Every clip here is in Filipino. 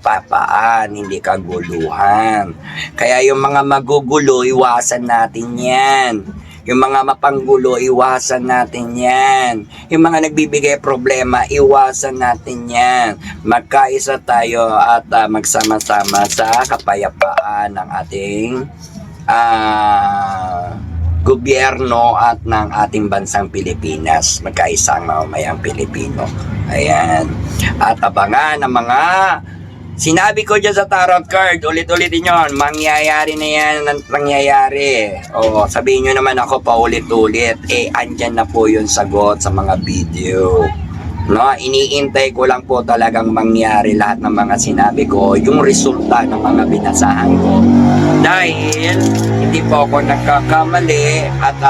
kapayapaan, hindi kaguluhan. Kaya yung mga magugulo, iwasan natin yan. Yung mga mapanggulo, iwasan natin yan. Yung mga nagbibigay problema, iwasan natin yan. Magkaisa tayo at magsama-sama sa kapayapaan ng ating gobyerno at ng ating bansang Pilipinas. Magkaisa ang mamamayang Pilipino. Ayan. At abangan ang mga sinabi ko dyan sa tarot card, ulit-ulitin nyo, mangyayari na yan ang nangyayari. O, sabihin nyo naman ako paulit-ulit, andyan na po yung sagot sa mga video. No, iniintay ko lang po talagang mangyari lahat ng mga sinabi ko, yung resulta ng mga binasahan ko. Dahil hindi po ako nagkakamali at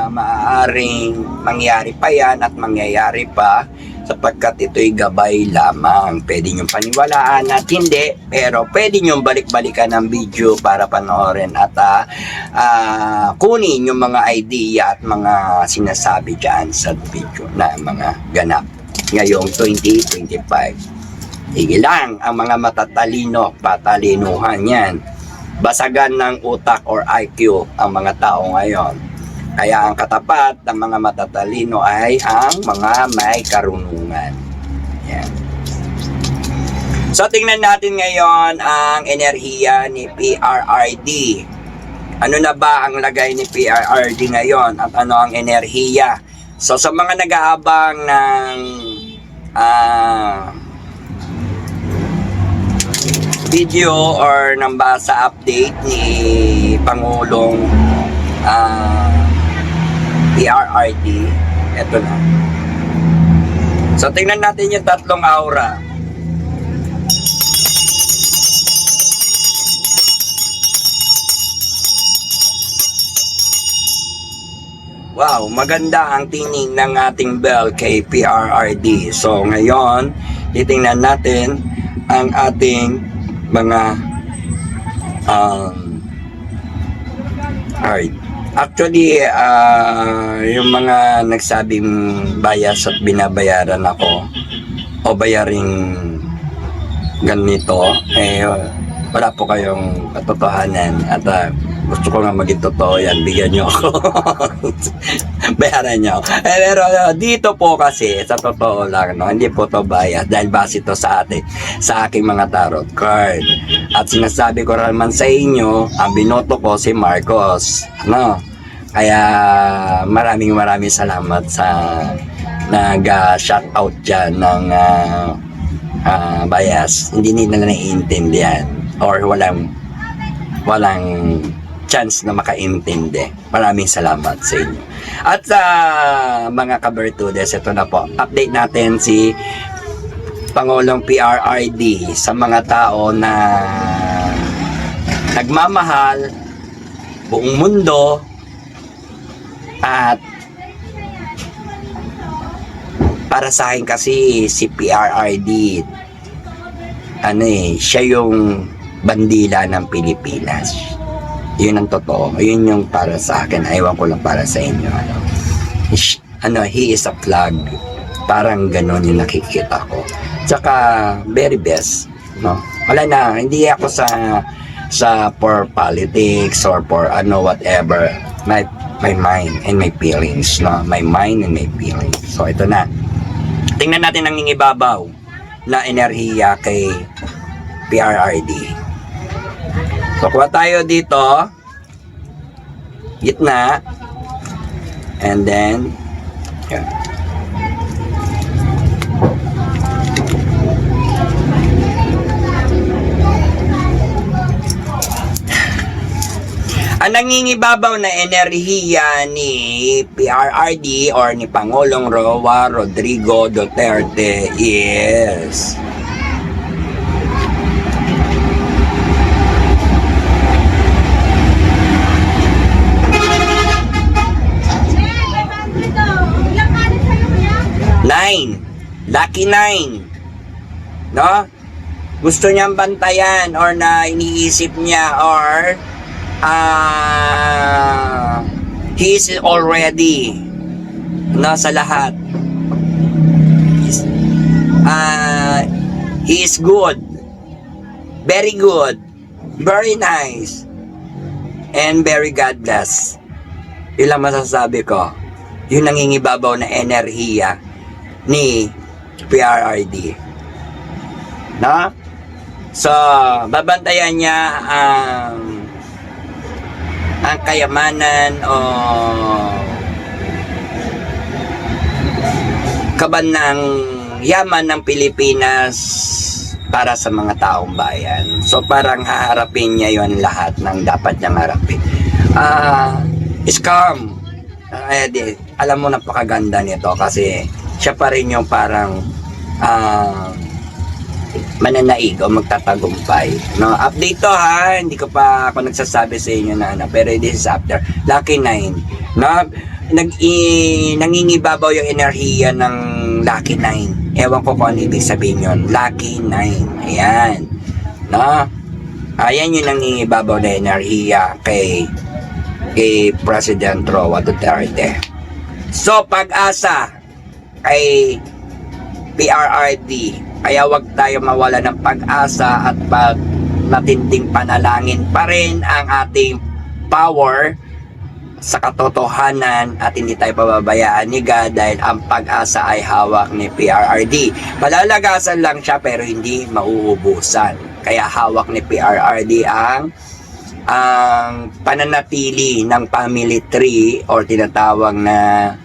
maaaring mangyari pa yan at mangyayari pa sapagkat ito'y gabay lamang. Pwede nyo paniwalaan at hindi, pero pwede nyo balik-balikan ng video para panoorin at kunin yung mga idea at mga sinasabi dyan sa video na mga ganap ngayong 2025. Sige lang, ang mga matatalino, patalinuhan yan. Basagan ng utak or IQ ang mga tao ngayon. Kaya ang katapat ng mga matatalino ay ang mga may karunungan. Yan. So tingnan natin ngayon ang enerhiya ni PRRD. Ano na ba ang lagay ni PRRD ngayon at ano ang enerhiya? So sa mga nag-aabang ng video or ng basa update ni Pangulong PRRD, eto na. So tingnan natin yung tatlong aura. Wow, maganda ang tining ng ating bell kay PRRD. So ngayon, titingnan natin ang ating mga actually, yung mga nagsabing bias at binabayaran ako o bayaring ganito, wala po kayong katotohanan at gusto ko nga maging totoo yan, bigyan nyo ako. Bayaran nyo. Pero dito po kasi, sa totoo lang, no, hindi po to bias dahil base to sa aking mga tarot card. At sinasabi ko naman sa inyo, ang binoto ko si Marcos. No? Kaya maraming salamat sa nag-shoutout dyan ng bias. Hindi nila naiintindihan or walang chance na makaintindi. Maraming salamat sa inyo. At sa mga kabertudes, ito na po. Update natin si Pangulong PRRD sa mga tao na nagmamahal buong mundo at para sa akin kasi si PRRD siya yung bandila ng Pilipinas. Yun ang totoo. Yun yung para sa akin. Aywan ko lang para sa inyo. He is a flag. Parang ganon yung nakikita ko. Tsaka, very best. No? Wala na. Hindi ako sa for politics or for whatever. My mind and my feelings. No? My mind and my feelings. So, ito na. Tingnan natin ang ingibabaw na enerhiya kay PRRD. So, kuha tayo dito, gitna, and then, yan. Ang nangingibabaw na enerhiya ni PRRD or ni Pangulong Roa Rodrigo Duterte is Lucky 9. No? Gusto niyang bantayan or na iniisip niya or he is already sa lahat. He is good. Very good. Very nice. And very God bless. Yun lang masasabi ko. Yung nangingibabaw na enerhiya ni PRRD. No? So, babantayan niya ang kayamanan o kaban ng yaman ng Pilipinas para sa mga taong bayan. So parang haharapin niya yon lahat ng dapat niyang harapin. Scam. Alam mo, napakaganda nito kasi siya pa rin yung parang mananaig o magtatagumpay. No, update to ha, hindi ko pa ako nagsasabi sa inyo na ano, pero this is after Lucky 9. No, nangingibabaw yung enerhiya ng Lucky 9. Ewan ko kung ano ibig sabihin yun. Lucky 9. Ayan. No? Ayan yung nangingibabaw na enerhiya kay President Roa Duterte. So, pag-asa kay PRRD. Kaya wag tayo mawala ng pag-asa at pag matinding panalangin pa rin ang ating power sa katotohanan at hindi tayo pababayaan ni God dahil ang pag-asa ay hawak ni PRRD. Palalagasan lang siya pero hindi mauubusan. Kaya hawak ni PRRD ang pananatili ng family tree or tinatawag na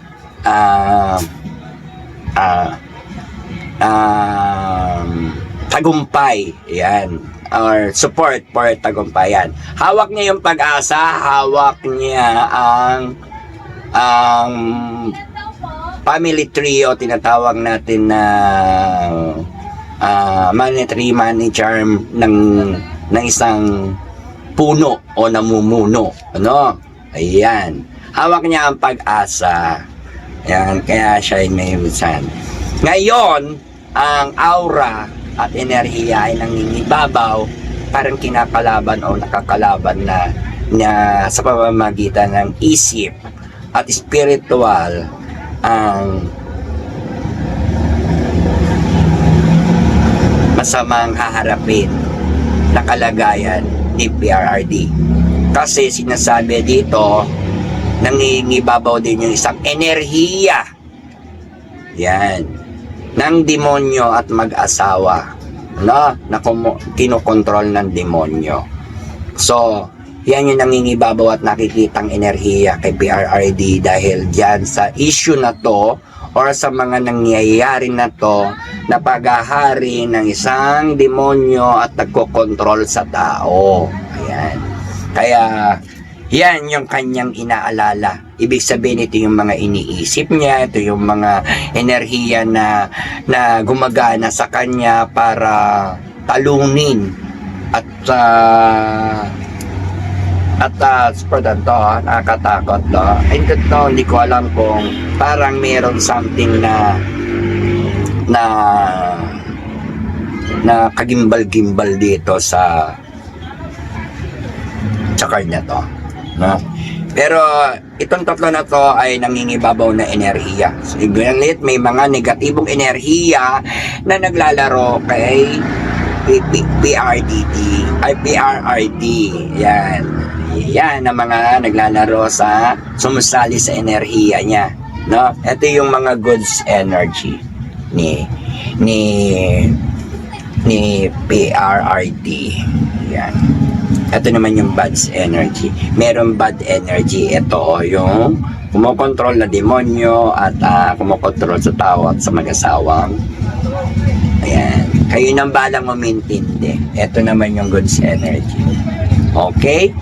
tagumpay. Yan. Or support for tagumpayan. Hawak niya yung pag-asa, hawak niya ang family tree o tinatawag natin na monetary manager ng isang puno o namumuno. Ano? Ayan. Hawak niya ang pag-asa. Ayan. Kaya siya ay may wisan. Ngayon, ang aura at enerhiya ay nangingibabaw, parang kinakalaban o nakakalaban na sa pamamagitan ng isip at spiritual ang masamang haharapin na kalagayan ni PRRD. Kasi sinasabi dito, nangingibabaw din yung isang enerhiya. Yan. Ng demonyo at mag-asawa, no? Na kinokontrol ng demonyo. So, yan yung nangingibabaw at nakikitang enerhiya kay PRRD dahil dyan sa issue na to or sa mga nangyayari na to na paghahari ng isang demonyo at nagkokontrol sa tao. Ayan. Kaya, yan yung kanyang inaalala. Ibig sabihin, ito yung mga iniisip niya, ito yung mga enerhiya na gumagana sa kanya para talunin at nakakatakot to. Hindi ko alam kung parang meron something na kagimbal-gimbal dito sa card na to. No? Pero itong tatlo na to ay nangingibabaw na enerhiya. So, ibig may mga negatibong enerhiya na naglalaro kay PRRD. Yan. Yan ang mga naglalaro sa sumusali sa enerhiya niya. No? Ito yung mga goods energy ni PRRD. Yan. Ito naman yung bad energy. Meron bad energy. Ito yung kumokontrol na demonyo at kumokontrol sa tao at sa mag-asawang. Ayan. Kayo nang balang mamintindi. Ito naman yung goods energy. Okay?